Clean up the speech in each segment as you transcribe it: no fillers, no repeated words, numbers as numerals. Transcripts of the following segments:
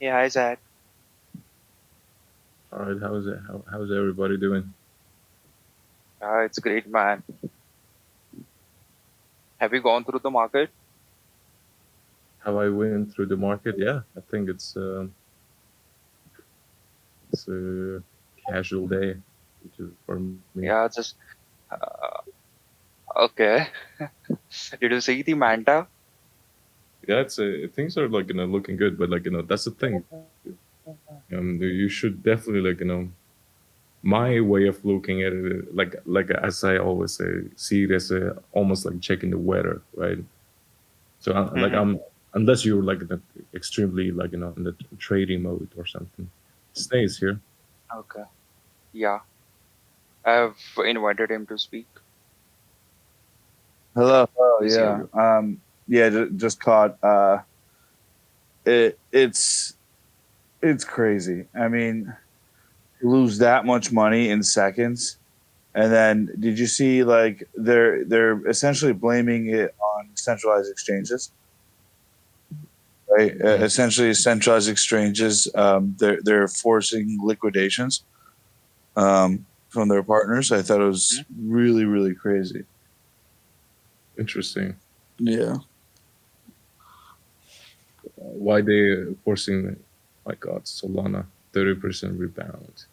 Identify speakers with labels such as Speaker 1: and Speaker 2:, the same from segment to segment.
Speaker 1: Yeah, hi Zach.
Speaker 2: All right, how's it? How's everybody doing?
Speaker 1: It's great, man. Have you gone through the market?
Speaker 2: How I went through the market? Yeah, I think it's a casual day, which is for me.
Speaker 1: Yeah, just okay. Did you see the Manta?
Speaker 2: Yeah, things are like looking good, but that's the thing. You should definitely my way of looking at it, like as I always say, see it as a almost like checking the weather, right? So
Speaker 1: Mm-hmm.
Speaker 2: unless you're like extremely in the trading mode or something, stays here.
Speaker 1: Okay. Yeah, I've invited him to speak.
Speaker 3: Hello. Oh
Speaker 1: Please hear
Speaker 3: yeah.
Speaker 1: you.
Speaker 3: Yeah. Just caught. It's crazy. I mean, you lose that much money in seconds, and then did you see like they're essentially blaming it on centralized exchanges, right?
Speaker 2: Mm.
Speaker 3: Essentially, centralized exchanges. They're forcing liquidations from their partners. I thought it was
Speaker 1: Hmm.
Speaker 3: really crazy.
Speaker 2: Interesting.
Speaker 3: Yeah.
Speaker 2: Why they forcing? My God, Solana 30% rebound.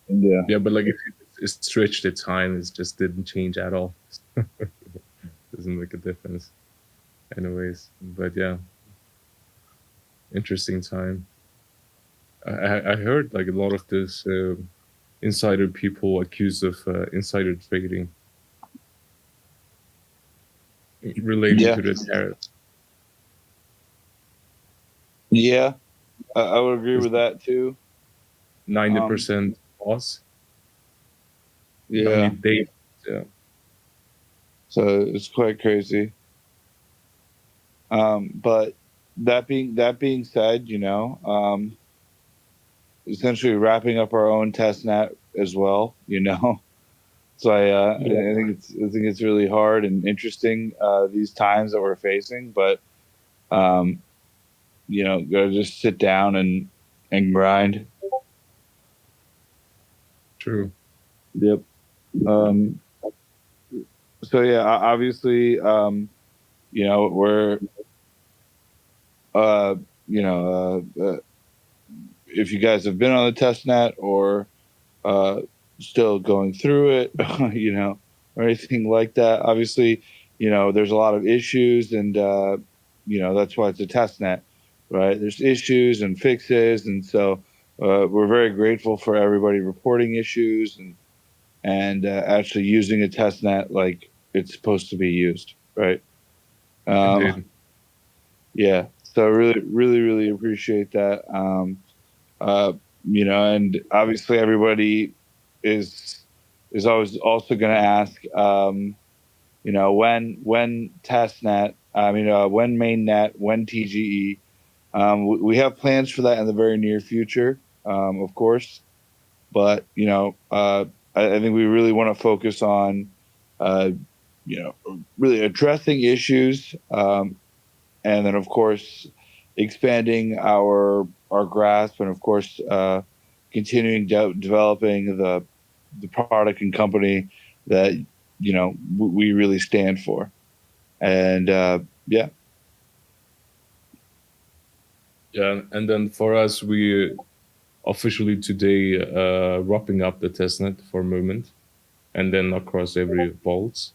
Speaker 3: Yeah.
Speaker 2: Yeah, but like if you stretch the time, it just didn't change at all. Doesn't make a difference, anyways. But yeah, interesting time. I heard like a lot of this insider people accused of insider trading relating
Speaker 3: Yeah.
Speaker 2: to the tariff.
Speaker 3: Yeah. I would agree with that too.
Speaker 2: Ninety
Speaker 3: Um,
Speaker 2: percent loss,
Speaker 3: yeah.
Speaker 2: 90 days. Yeah,
Speaker 3: So it's quite crazy. But that being said, essentially wrapping up our own test net as well. So I think it's really hard and interesting these times that we're facing. But um, gotta just sit down and grind.
Speaker 2: true.
Speaker 3: Yep. Um, so yeah, obviously, we're uh, if you guys have been on the test net or uh, still going through it, or anything like that. Obviously, there's a lot of issues, and that's why it's a test net, right? There's issues and fixes, and so we're very grateful for everybody reporting issues and actually using a test net like it's supposed to be used, right? Um,
Speaker 2: Indeed.
Speaker 3: yeah, so really appreciate that. Uh, and obviously everybody is is always also going to ask, when testnet, when mainnet, when TGE. We have plans for that in the very near future, of course, but I think we really want to focus on, uh, really addressing issues, and then of course expanding our grasp, and of course continuing developing the product and company that we really stand for. And yeah.
Speaker 2: Yeah, and then for us, we officially today wrapping up the testnet for a moment, and then across every vault.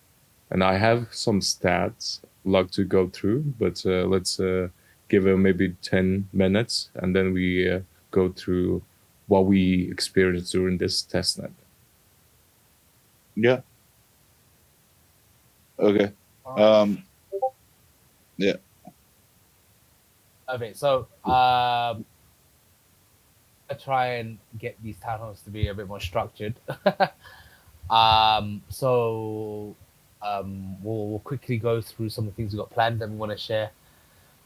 Speaker 2: And I have some stats like to go through, but let's give it maybe 10 minutes, and then we go through what we experienced during this testnet.
Speaker 3: Yeah. Okay.
Speaker 4: All right.
Speaker 3: um yeah.
Speaker 4: Okay, so I try and get these townhalls to be a bit more structured. So we'll quickly go through some of the things we got planned and we want to share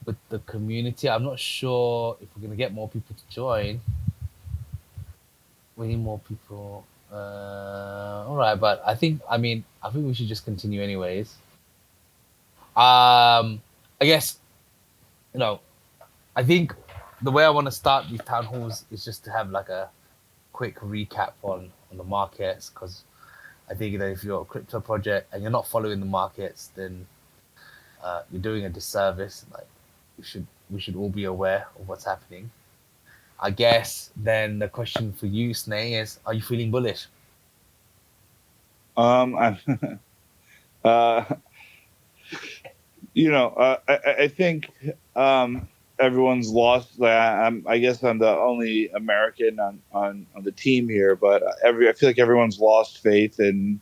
Speaker 4: with the community. I'm not sure if we're gonna get more people to join. We need more people. All right, but I think we should just continue anyways. I guess you know I think the way I want to start these town halls is just to have like a quick recap on the markets, because I think that if you're a crypto project and you're not following the markets, then you're doing a disservice. Like we should all be aware of what's happening. I guess then the question for you, Snay, is: are you feeling bullish?
Speaker 3: I'm, uh, I think everyone's lost. Like, I guess I'm the only American on the team here, but I feel like everyone's lost faith in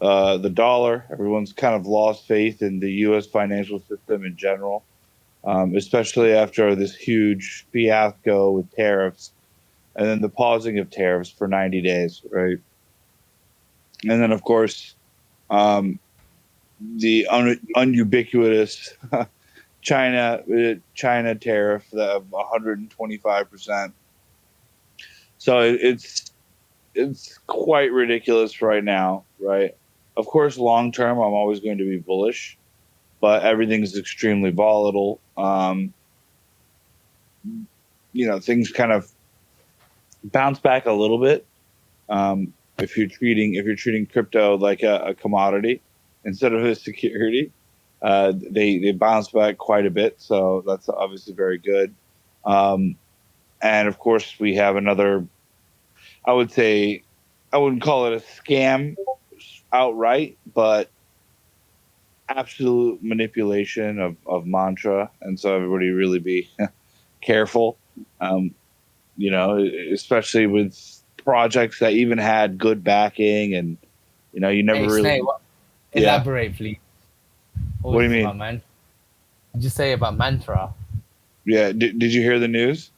Speaker 3: the dollar. Everyone's kind of lost faith in the U.S. financial system in general, especially after this huge fiasco with tariffs, and then the pausing of tariffs for 90 days, right? And then, of course, um, the unubiquitous China tariff of 125%. So it's quite ridiculous right now, right? Of course, long term, I'm always going to be bullish, but everything's extremely volatile. Things kind of bounce back a little bit. If you're treating crypto like a commodity instead of a security, they bounce back quite a bit. So that's obviously very good. Um, and of course, we have another. I would say, I wouldn't call it a scam outright, but absolute manipulation of mantra. And so everybody really be careful. Um, Especially with projects that even had good backing, and you never
Speaker 4: Hey,
Speaker 3: really.
Speaker 4: Snay,
Speaker 3: Yeah.
Speaker 4: elaborate, please. What
Speaker 3: What
Speaker 4: was
Speaker 3: do you
Speaker 4: this
Speaker 3: mean?
Speaker 4: about, man? Did you say about mantra?
Speaker 3: Yeah. Did you hear the news?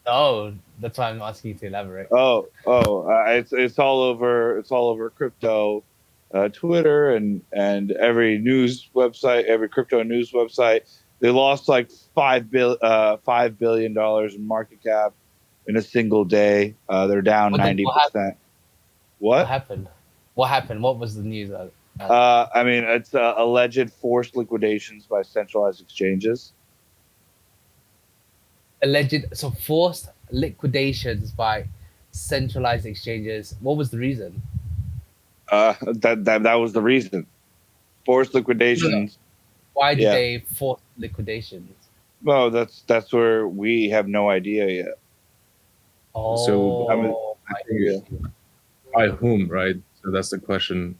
Speaker 4: Oh, that's why I'm asking you to elaborate.
Speaker 3: It's all over. It's all over crypto, Twitter, and every news website, every crypto news website. They lost like $5 billion in market cap in a single day. They're down
Speaker 4: What then?
Speaker 3: 90%.
Speaker 4: What
Speaker 3: What?
Speaker 4: happened? What happened? What was the news?
Speaker 3: I mean, it's alleged forced liquidations by centralized exchanges.
Speaker 4: Alleged, so forced liquidations by centralized exchanges. What was the reason?
Speaker 3: That was the reason. Forced
Speaker 4: No, no.
Speaker 3: liquidations.
Speaker 4: Why did
Speaker 3: Yeah.
Speaker 4: they force liquidations?
Speaker 3: Well, that's where we have no idea yet.
Speaker 2: So
Speaker 3: I mean,
Speaker 4: Oh,
Speaker 2: I
Speaker 4: I
Speaker 3: yeah.
Speaker 2: think
Speaker 4: see.
Speaker 2: by whom, right? So that's the question.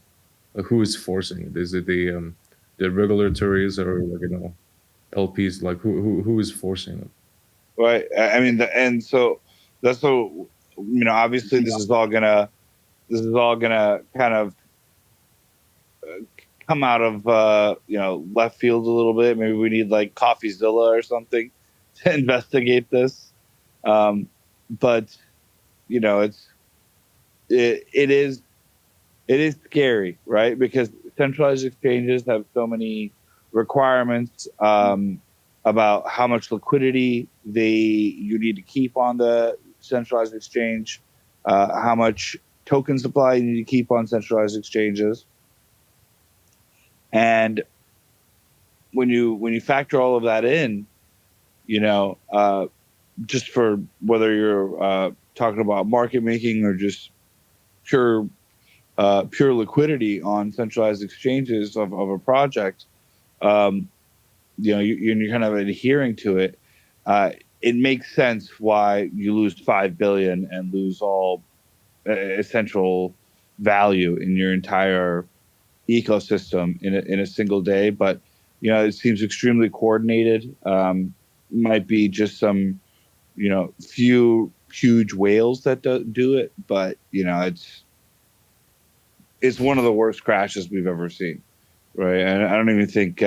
Speaker 2: Who is forcing it? Is it the regulatories or like LPs? Like who is forcing it?
Speaker 3: Right. I mean, and so that's so obviously this is all gonna kind of come out of left field a little bit. Maybe we need like CoffeeZilla or something to investigate this. But it is it is scary, right? Because centralized exchanges have so many requirements about how much liquidity you need to keep on the centralized exchange, how much token supply you need to keep on centralized exchanges, and when you factor all of that in, you know, uh, just for whether you're talking about market making or just pure pure liquidity on centralized exchanges of a project, um, you're kind of adhering to it. It makes sense why you lose 5 billion and lose all essential value in your entire ecosystem in a single day. But it seems extremely coordinated. Might be just some few huge whales that do it, but it's one of the worst crashes we've ever seen, right? And I don't even think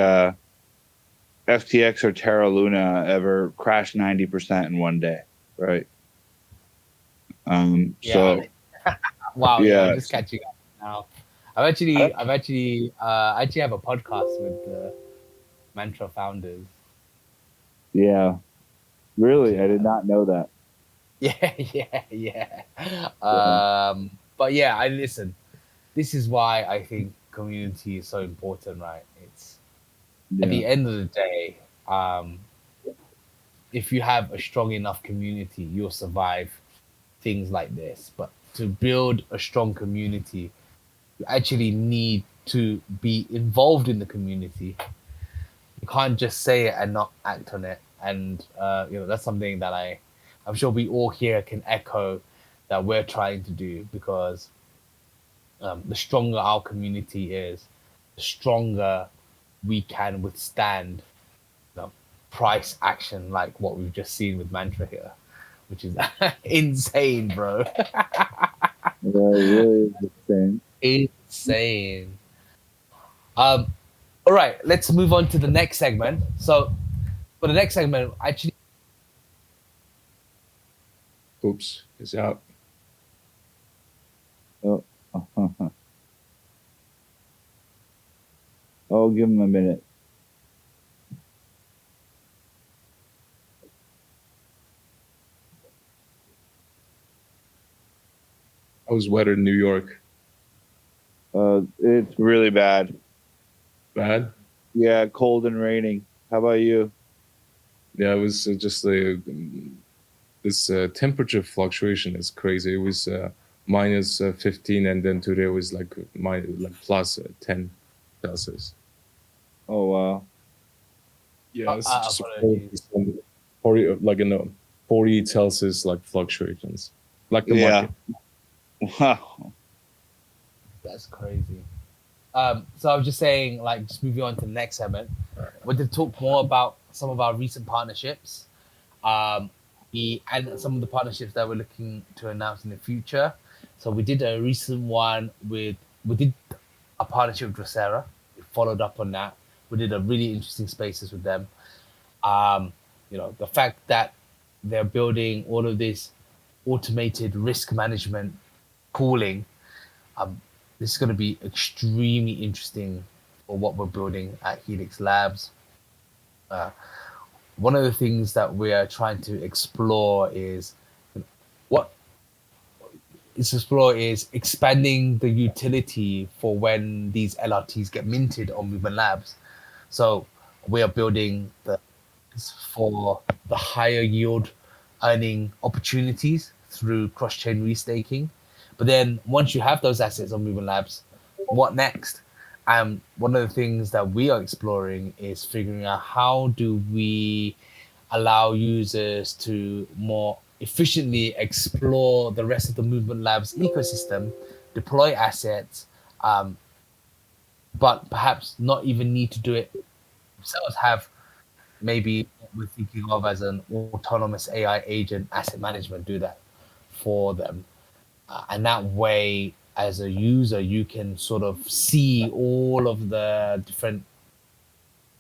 Speaker 3: FTX or Terra Luna ever crashed 90% in one day, right?
Speaker 4: Yeah.
Speaker 3: So
Speaker 4: Wow. Yeah. I'm
Speaker 3: yeah,
Speaker 4: just catching up now. I've actually have a podcast with the Mantra founders.
Speaker 3: yeah, really, I
Speaker 4: Check
Speaker 3: did
Speaker 4: that out.
Speaker 3: not know that.
Speaker 4: Yeah, yeah, yeah.
Speaker 3: Yeah,
Speaker 4: But yeah, I listen. This is why I think community is so important, right? It's at
Speaker 3: yeah,
Speaker 4: the end of the day, if you have a strong enough community, you'll survive things like this. But to build a strong community, you actually need to be involved in the community. You can't just say it and not act on it. And that's something that I'm sure we all here can echo that we're trying to do, because the stronger our community is, the stronger we can withstand price action like what we've just seen with Mantra here, which is insane, bro.
Speaker 3: Yeah, it really is insane.
Speaker 4: Insane. All right, let's move on to the next segment. So for the next segment, actually,
Speaker 2: Oops, it's out.
Speaker 3: Oh, I'll give him a minute.
Speaker 2: How's weather in New York?
Speaker 3: It's really bad.
Speaker 2: Bad?
Speaker 3: Yeah, cold and raining. How about you?
Speaker 2: Yeah, it was just this temperature fluctuation is crazy. It was minus 15, and then today was like plus 10 Celsius.
Speaker 3: Oh wow.
Speaker 2: Yeah, it's just
Speaker 4: apologies.
Speaker 2: 40, like 40 Celsius like fluctuations, like the
Speaker 3: Yeah.
Speaker 2: market.
Speaker 3: Wow.
Speaker 4: That's crazy. So I was just saying, like, just moving on to the next segment, we're going to talk more about some of our recent partnerships, and some of the partnerships that we're looking to announce in the future. So we did a recent one we did a partnership with Drosera. We followed up on that. We did a really interesting spaces with them. The fact that they're building all of this automated risk management pooling, this is going to be extremely interesting for what we're building at HelixLabs. One of the things that we are trying to explore is expanding the utility for when these LRTs get minted on Movement Labs. So we are building for the higher yield earning opportunities through cross-chain restaking. But then once you have those assets on Movement Labs, what next? One of the things that we are exploring is figuring out how do we allow users to more efficiently explore the rest of the Movement Labs ecosystem, deploy assets, but perhaps not even need to do it themselves, have maybe what we're thinking of as an autonomous AI agent asset management do that for them. And that way, as a user, you can sort of see all of the different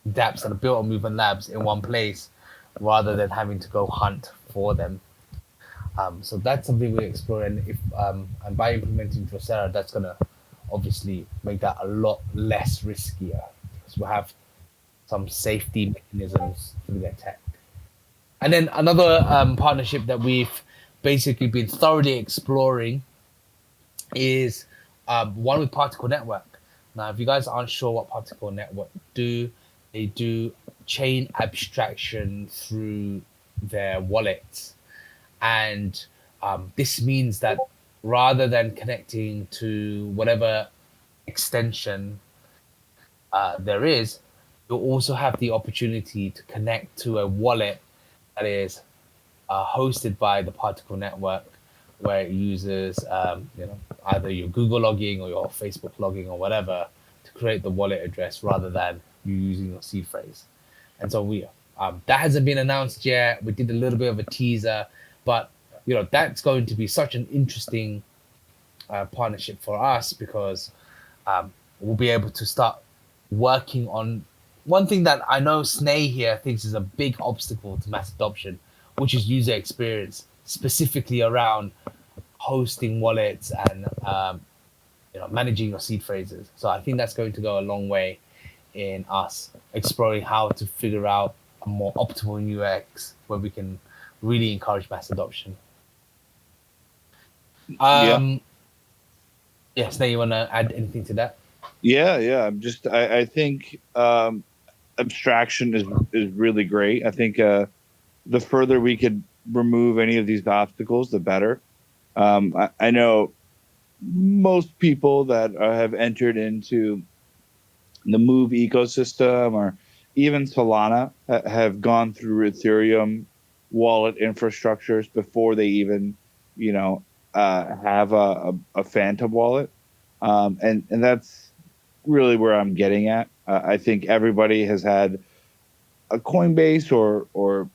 Speaker 4: dApps that are built on Movement Labs in one place, rather than having to go hunt for them. So that's something we explore, and and by implementing Drosera, that's gonna obviously make that a lot less riskier, because we'll have some safety mechanisms through their tech. And then another partnership that we've basically been thoroughly exploring is one with Particle Network. Now, if you guys aren't sure what Particle Network do, they do chain abstraction through their wallets. And this means that rather than connecting to whatever extension there is, you'll also have the opportunity to connect to a wallet that is hosted by the Particle Network, where it uses either your Google logging or your Facebook logging or whatever to create the wallet address, rather than you using your seed phrase. And so that hasn't been announced yet. We did a little bit of a teaser, but that's going to be such an interesting partnership for us, because we'll be able to start working on one thing that I know Snay here thinks is a big obstacle to mass adoption, which is user experience, specifically around hosting wallets and managing your seed phrases. So I think that's going to go a long way in us exploring how to figure out a more optimal UX where we can really encourage mass adoption. Yes, now you want to add anything to that?
Speaker 3: Yeah. I think abstraction is really great. I think the further we could remove any of these obstacles, the better. I know most people that have entered into the Move ecosystem or even Solana have gone through Ethereum wallet infrastructures before they even, have a Phantom wallet. And that's really where I'm getting at. I think everybody has had a Coinbase or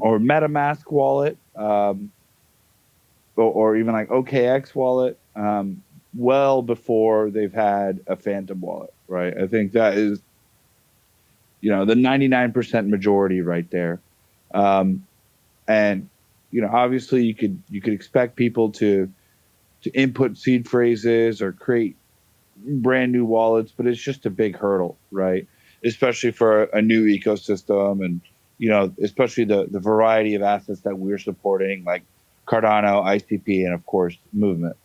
Speaker 3: MetaMask wallet, or even like OKX wallet, well before they've had a Phantom wallet, right? I think that is, the 99% majority right there. And obviously you could expect people to input seed phrases or create brand new wallets, but it's just a big hurdle, right? Especially for a new ecosystem, and especially the variety of assets that we're supporting, like Cardano, ICP, and of course Movement.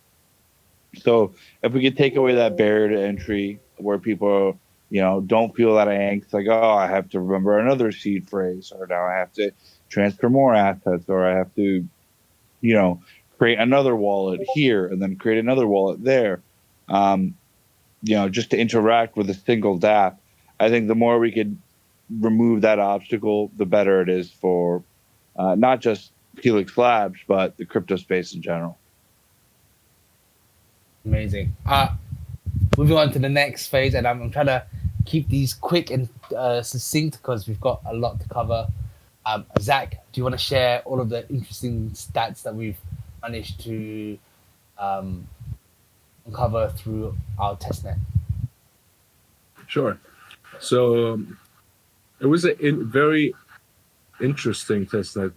Speaker 3: So if we could take away that barrier to entry, where people don't feel that angst, like, oh, I have to remember another seed phrase, or now I have to transfer more assets, or I have to create another wallet here and then create another wallet there. Just to interact with a single DApp. I think the more we could remove that obstacle, the better it is for not just Helix Labs, but the crypto space in general.
Speaker 4: Amazing. Moving on to the next phase, and I'm trying to keep these quick and succinct because we've got a lot to cover. Zach, do you want to share all of the interesting stats that we've managed to uncover through our testnet?
Speaker 2: Sure. So it was a very interesting testnet.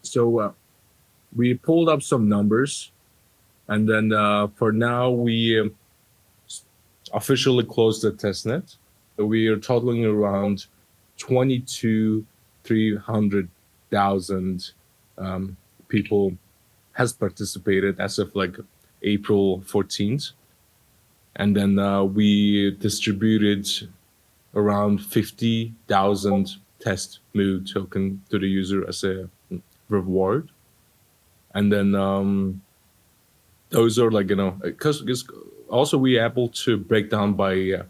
Speaker 2: So we pulled up some numbers, and then for now we officially closed the testnet. We are totaling around 300,000 people has participated as of like April 14th. And then we distributed around 50,000 test move token to the user as a reward. And then those are like, because also we able to break down by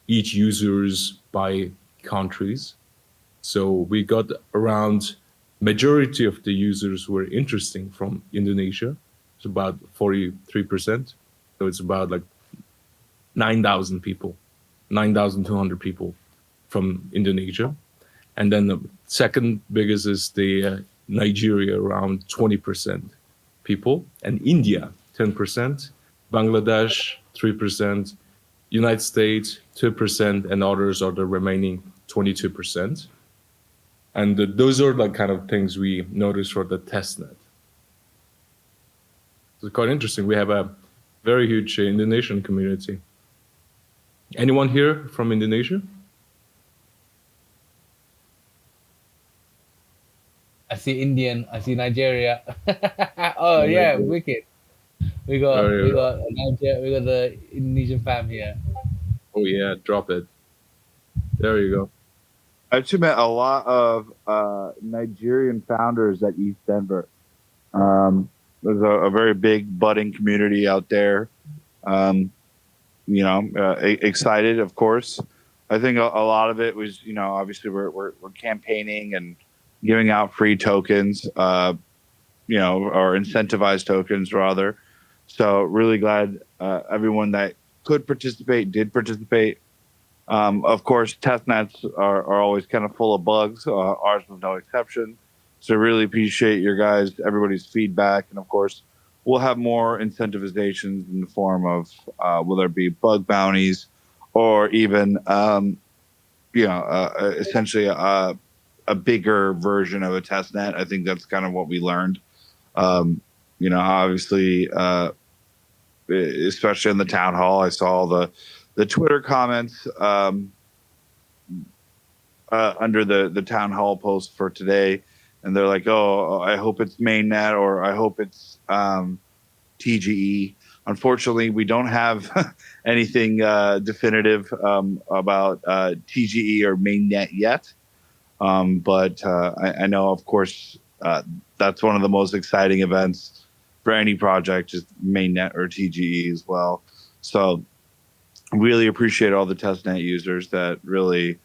Speaker 2: each users by countries. So we got around majority of the users were interesting from Indonesia. It's about 43%. So it's about like 9,000 people, 9,200 people from Indonesia. And then the second biggest is the Nigeria, around 20% people, and India, 10%, Bangladesh, 3%, United States, 2%, and others are the remaining 22%. And those are like kind of things we noticed for the testnet. It's quite interesting. We have a very huge Indonesian community. Anyone here from Indonesia?
Speaker 4: I see Indian. I see Nigeria. Oh yeah, wicked. We got Nigeria. We got the Indonesian fam here.
Speaker 2: Oh yeah, drop it. There you go.
Speaker 3: I've actually met a lot of Nigerian founders at East Denver. There's a very big budding community out there. Excited, of course. I think a lot of it was, obviously we're campaigning and giving out free tokens, or incentivized tokens rather. So really glad everyone that could participate did participate. Of course, testnets are always kind of full of bugs. Ours was no exception. So really appreciate everybody's feedback. And of course, we'll have more incentivizations in the form of whether it be bug bounties or even, essentially a bigger version of a testnet. I think that's kind of what we learned. Obviously, especially in the town hall, I saw the Twitter comments under the town hall post for today, and they're like, "Oh, I hope it's mainnet, or I hope it's TGE." Unfortunately, we don't have anything definitive about TGE or mainnet yet. But I know, of course, that's one of the most exciting events for any project, just mainnet or TGE as well. So really appreciate all the testnet users that really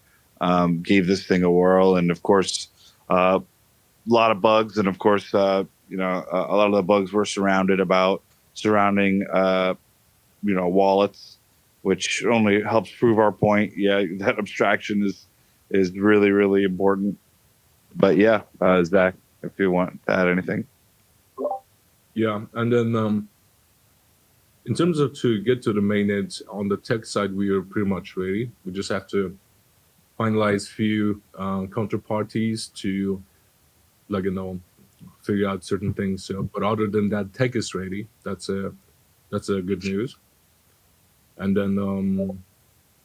Speaker 3: gave this thing a whirl. And of course, a lot of bugs. And of course, a lot of the bugs were surrounding, wallets, which only helps prove our point. Yeah, that abstraction is really, really important. But yeah, Zach, if you want to add anything.
Speaker 2: Yeah, and then in terms of to get to the mainnet, on the tech side, we are pretty much ready. We just have to finalize few counterparties to, figure out certain things. So, but other than that, tech is ready. That's a good news. And then,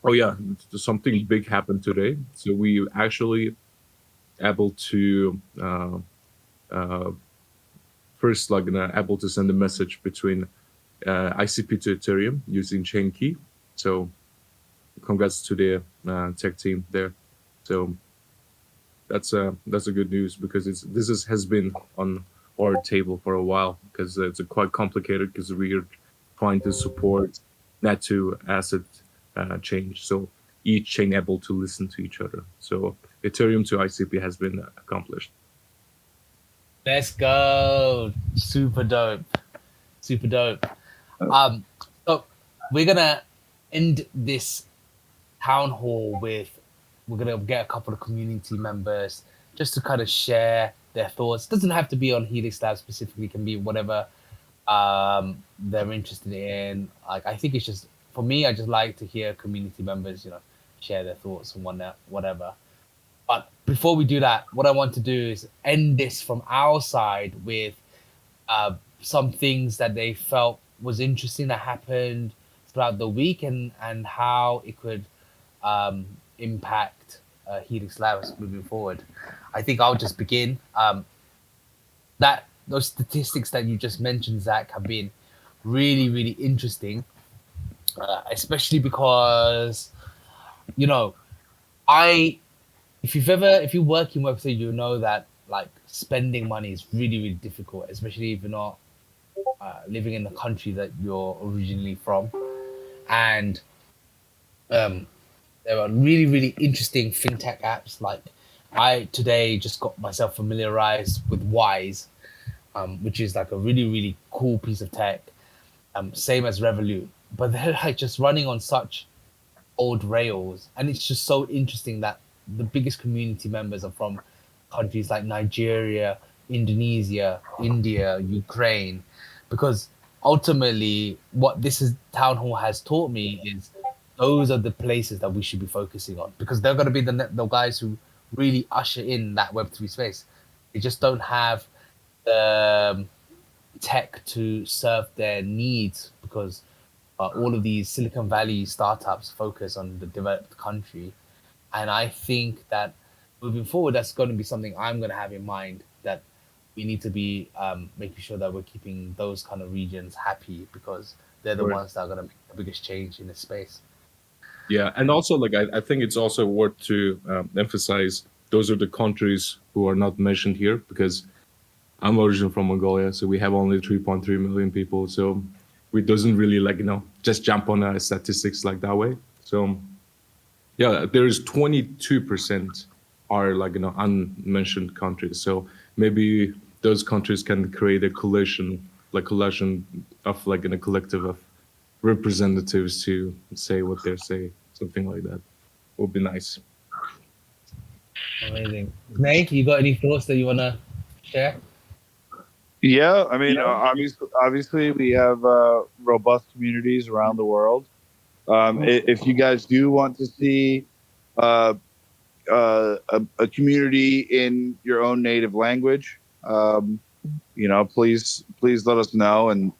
Speaker 2: oh yeah, something big happened today. So we actually able to first able to send a message between ICP to Ethereum using chain key. So congrats to the tech team there. So that's a good news, because this has been on our table for a while, because it's quite complicated, because we are trying to support net to asset change. So each chain able to listen to each other. So Ethereum to ICP has been accomplished.
Speaker 4: Let's go. Super dope. Super dope. So we're gonna end this town hall with, we're gonna get a couple of community members just to kind of share their thoughts. Doesn't have to be on HelixLabs specifically, it can be whatever they're interested in. Like, I think it's just, for me, I just like to hear community members, share their thoughts and whatever. But before we do that, what I want to do is end this from our side with some things that they felt was interesting that happened throughout the week, and how it could impact Helix Labs moving forward. I think I'll just begin. Those statistics that you just mentioned, Zach, have been really, really interesting, especially because, if you work in Web3, you know that like spending money is really, really difficult, especially if you're not living in the country that you're originally from. And there are really, really interesting fintech apps. Like, I today just got myself familiarized with Wise, which is like a really, really cool piece of tech. Same as Revolut, but they're like just running on such old rails, and it's just so interesting that the biggest community members are from countries like Nigeria, Indonesia, India, Ukraine, because ultimately what town hall has taught me is those are the places that we should be focusing on, because they're going to be the guys who really usher in that Web3 space. They just don't have the tech to serve their needs, because all of these Silicon Valley startups focus on the developed country. And I think that moving forward, that's going to be something I'm going to have in mind, that we need to be making sure that we're keeping those kind of regions happy, because they're the ones that are going to make the biggest change in this space.
Speaker 2: Yeah, and also I think it's also worth to emphasize those are the countries who are not mentioned here, because I'm originally from Mongolia, so we have only 3.3 million people. So we doesn't really just jump on statistics like that way. So yeah, there is 22% are unmentioned countries. So maybe those countries can create a collection of in a collective of representatives to say what they say, something like that. Would be nice.
Speaker 4: Amazing. Nate, you got any thoughts that you want to share?
Speaker 3: Yeah, I mean, obviously we have robust communities around the world. If you guys do want to see a community in your own native language, please let us know, and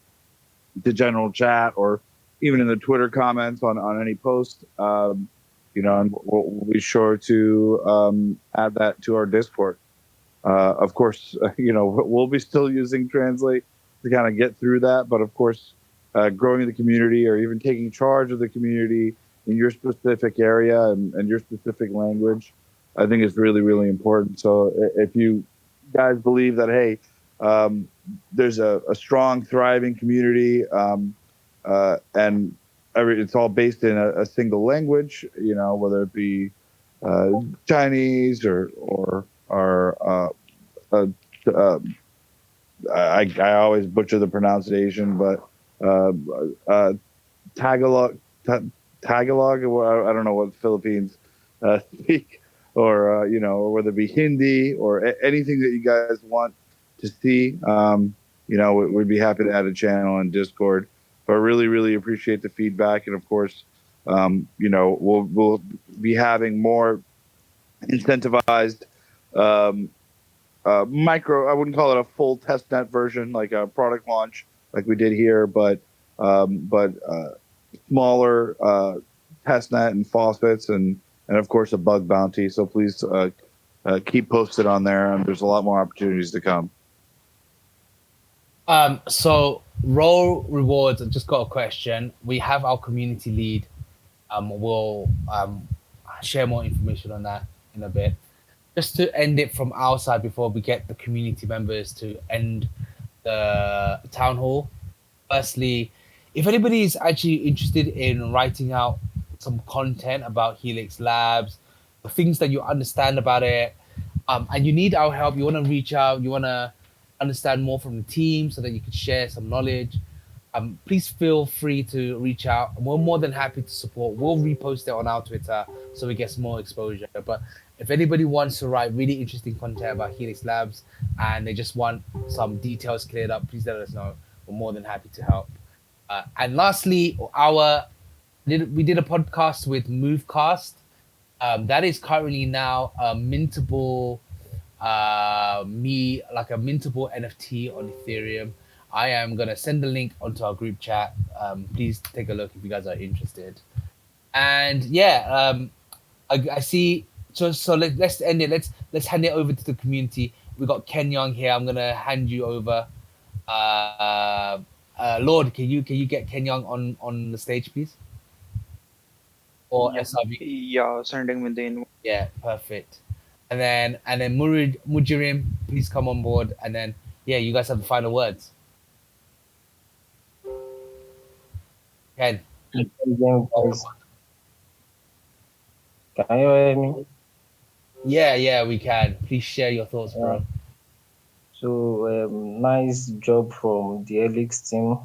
Speaker 3: the general chat, or even in the Twitter comments on any post, and we'll be sure to add that to our Discord. Of course, we'll be still using Translate to kind of get through that, but of course, growing the community, or even taking charge of the community in your specific area and your specific language, I think it's really, really important. So if you guys believe that, hey, there's a strong, thriving community, and it's all based in a single language, whether it be Chinese or uh, uh, I always butcher the pronunciation, but uh, uh, Tagalog, Tagalog. I don't know what Philippines speak, or or whether it be Hindi or anything that you guys want to see. We'd be happy to add a channel in Discord. But really, really appreciate the feedback, and of course, we'll be having more incentivized um, micro. I wouldn't call it a full testnet version, like a product launch, like we did here, but smaller testnet and faucets, and of course a bug bounty. So please keep posted on there, and there's a lot more opportunities to come.
Speaker 4: So role rewards. I just got a question. We have our community lead. We'll share more information on that in a bit. Just to end it from our side before we get the community members to end the town hall. Firstly, if anybody is actually interested in writing out some content about Helix Labs, the things that you understand about it, and you need our help, you want to reach out, you want to understand more from the team so that you can share some knowledge, please feel free to reach out. We're more than happy to support. We'll repost it on our Twitter so we get some more exposure. But if anybody wants to write really interesting content about Helix Labs and they just want some details cleared up, please let us know. We're more than happy to help. And lastly, we did a podcast with Movecast. That is currently now a mintable like a mintable NFT on Ethereum. I am gonna send the link onto our group chat. Please take a look if you guys are interested. And yeah, I see. So let's end it. Let's hand it over to the community. We got Ken Young here. I'm gonna hand you over. Lord, can you get Ken Young on the stage, please? Or
Speaker 1: Yeah,
Speaker 4: SRV?
Speaker 1: yeah, sending me the invite.
Speaker 4: Yeah, perfect. And then Mujirim, please come on board. And then yeah, you guys have the final words. Ken.
Speaker 5: Again, guys. Can you hear me?
Speaker 4: Yeah, we can. Please share your thoughts, bro.
Speaker 5: So nice job from the Helix team.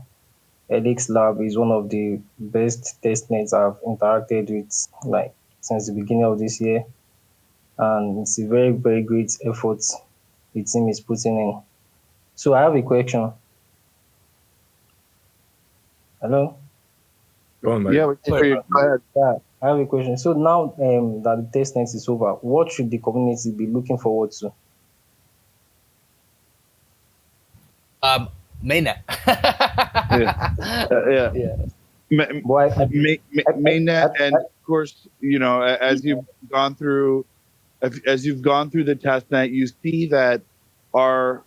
Speaker 5: Helix Lab is one of the best testnets I've interacted with like since the beginning of this year, and it's a very, very great effort the team is putting in. So I have a question. Hello?
Speaker 2: Go on, mate.
Speaker 3: Yeah, we can hear you. Go ahead.
Speaker 5: Yeah, I have a question. So now that the testnet is over, what should the community be looking forward to?
Speaker 4: Mainnet.
Speaker 3: Yeah. Mainnet, and of course, as you've gone through, the testnet, you see that our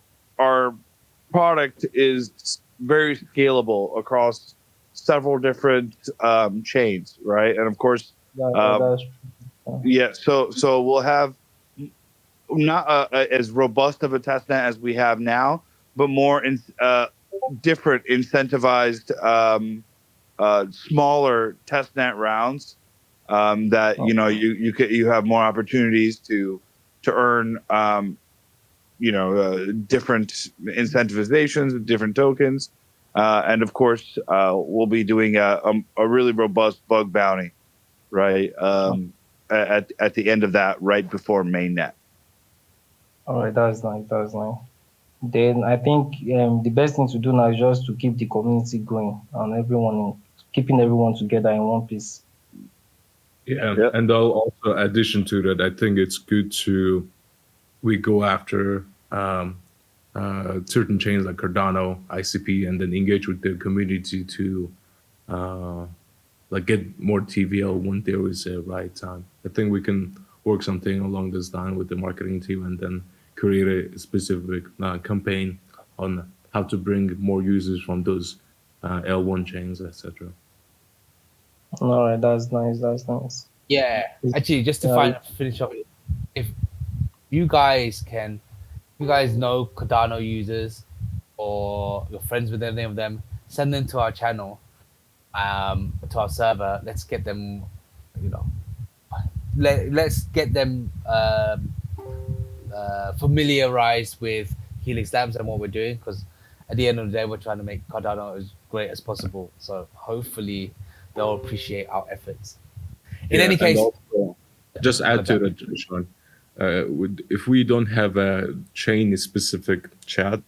Speaker 3: product is very scalable across several different chains, right? And of course, so we'll have not as robust of a testnet as we have now, but more different incentivized smaller testnet rounds that you have more opportunities to earn different incentivizations, different tokens, and of course we'll be doing a really robust bug bounty, right, at the end of that, right before mainnet.
Speaker 5: All right, that's nice. Then I think the best thing to do now is just to keep the community going and keeping everyone together in one piece.
Speaker 2: Yeah, yep. And also addition to that, I think it's good we go after certain chains like Cardano, ICP, and then engage with the community to get more TVL when there is a right time. I think we can work something along this line with the marketing team and then create a specific campaign on how to bring more users from those L1 chains, etc.
Speaker 5: All right, that's nice.
Speaker 4: Yeah, actually, just to finish up, if you guys can, you guys know Cardano users or you're friends with any of them, send them to our channel, to our server. Let's get them, you know, let's get them familiarized with Helix Labs and what we're doing, because at the end of the day, we're trying to make Cardano as great as possible. So hopefully they'll appreciate our efforts. In
Speaker 2: Yeah,
Speaker 4: any
Speaker 2: and
Speaker 4: case,
Speaker 2: also just add to that, Sean. If we don't have a chain specific chat,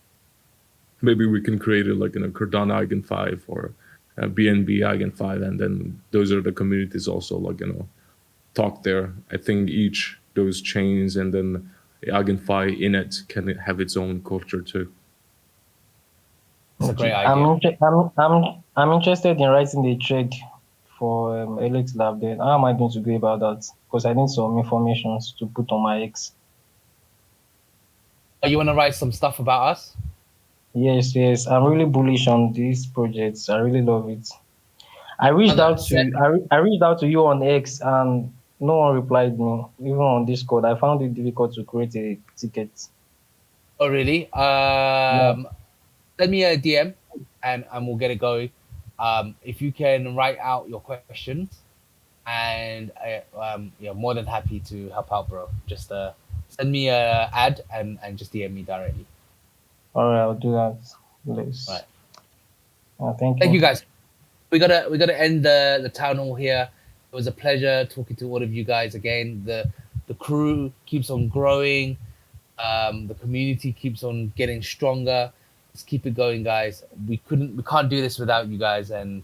Speaker 2: maybe we can create it like in a Cardano Eigen 5 or a BNB Eigen 5, and then those are the communities also, like, talk there. I think each those chains and then Eigen 5 in it can have its own culture too.
Speaker 4: it's a great
Speaker 5: I'm,
Speaker 4: idea.
Speaker 5: I'm interested in writing the trade for HelixLab. Then how am I going to go about that? Because I need some information to put on my X.
Speaker 4: Oh, you want to write some stuff about us?
Speaker 5: Yes, yes. I'm really bullish on these projects. I really love it. I reached out to I reached out to you on X and no one replied me. Even on Discord, I found it difficult to create a ticket.
Speaker 4: Oh, really?
Speaker 5: Yeah.
Speaker 4: Send me a DM and we'll get it going. If you can write out your questions, and yeah, more than happy to help out, bro. Just send me a ad and just DM me directly.
Speaker 5: All right, I'll do that. Please.
Speaker 4: Right.
Speaker 5: Thank
Speaker 4: Thank
Speaker 5: you.
Speaker 4: you guys. We gotta end the town hall here. It was a pleasure talking to all of you guys again. The crew keeps on growing. The community keeps on getting stronger. Let's keep it going, guys. We can't do this without you guys, and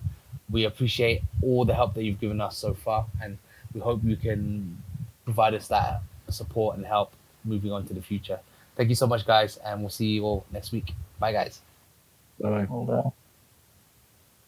Speaker 4: we appreciate all the help that you've given us so far, and we hope you can provide us that support and help moving on to the future. Thank you so much, guys, and we'll see you all next week. Bye, guys.
Speaker 2: Bye bye.
Speaker 5: Okay.